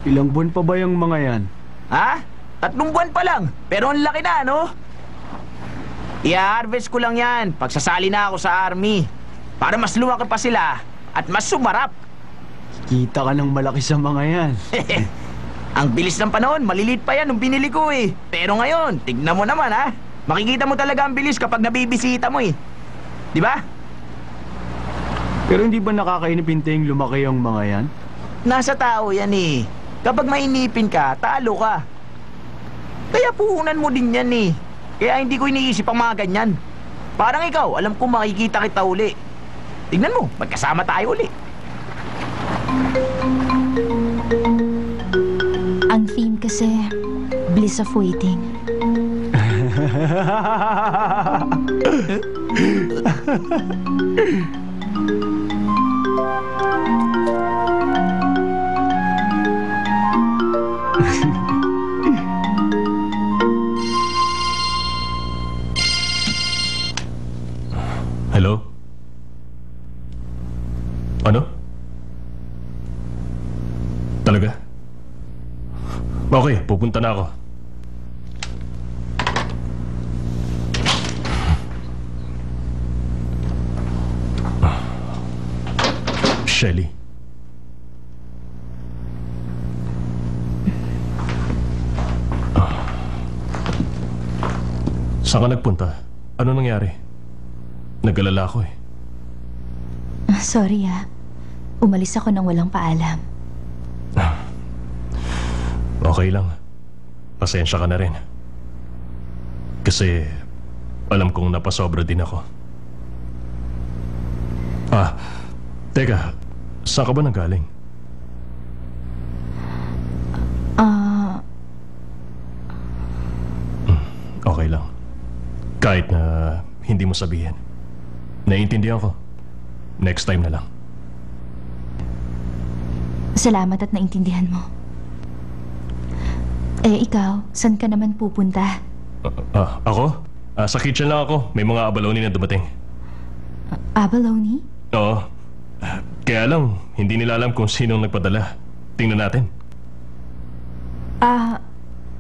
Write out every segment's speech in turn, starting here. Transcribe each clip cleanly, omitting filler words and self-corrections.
Ilang buwan pa ba yung mga yan? Ha? 3 buwan pa lang. Pero ang laki na, no? I-harvest ko lang yan pagsasali na ako sa army. Para mas lumaki pa sila at mas sumarap. Kita ka ng malaki sa mga yan. Ang bilis ng panahon, malilit pa yan nung binili ko eh. Pero ngayon, tignan mo naman ha. Makikita mo talaga ang bilis kapag nabibisita mo eh. Di ba? Pero hindi ba nakakainipinting lumaki yung mga yan? Nasa tao yan eh. Kapag mainipin ka, talo ka. Kaya puhunan mo din yan eh. Kaya hindi ko iniisip ang mga ganyan. Parang ikaw, alam ko makikita kita uli. Tignan mo, magkasama tayo uli. Ang theme kasi, bliss of waiting. Hello? Ano? Talaga? Okay, pupunta na ako. Shelly. Saan ka nagpunta? Ano nangyari? Nag-alala ako eh. Sorry umalis ako nang walang paalam. Okay lang. Pasensya ka na rin. Kasi alam kong napasobra din ako. Teka, saan ka ba nanggaling? Okay lang. Kahit na hindi mo sabihin. Naiintindihan ko. Next time na lang. Salamat at naintindihan mo. Ikaw, saan ka naman pupunta? Ako? Sa kitchen lang ako. May mga abalone na dumating. Abalone? Oo. Kaya lang, hindi nila alam kung sinong nagpadala. Tingnan natin.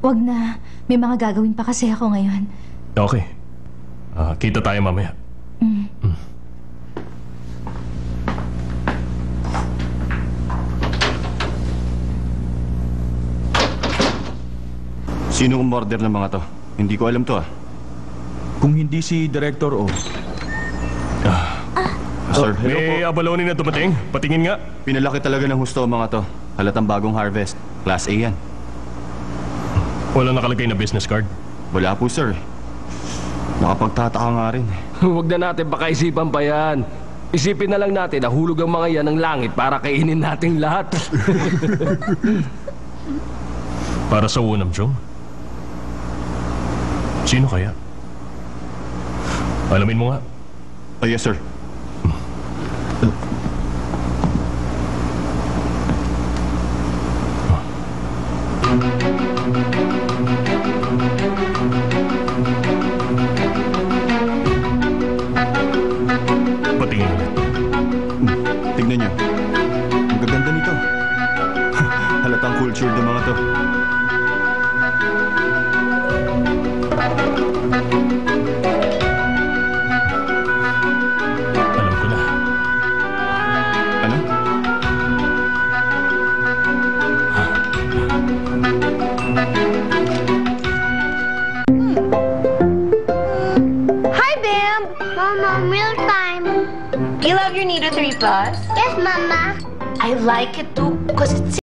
Wag na. May mga gagawin pa kasi ako ngayon. Okay. Kita tayo mamaya. Sino umorder ng mga to? Hindi ko alam to Kung hindi si Director O. Sir, hello po. May abalone na dumating. Patingin nga. Pinalaki talaga ng husto ang mga to. Halatang bagong harvest. Class A yan. Wala nakalagay na business card. Wala po, sir. Nakapagtataka nga rin. Huwag na natin pakaisipan pa yan. Isipin na lang natin na hulog ang mga yan ng langit para kainin nating lahat. Para sa unam, Jong. Sino kaya? Alamin mo nga. Yes, sir. Patingin ulit. Tignan nyo. Ang gaganda nito. Halatang culture ng mga to. Alam ko na. Ano? Hi, Bam! Mama, meal time. You love your Nido 3 Plus? Yes, Mama. I like it too because it's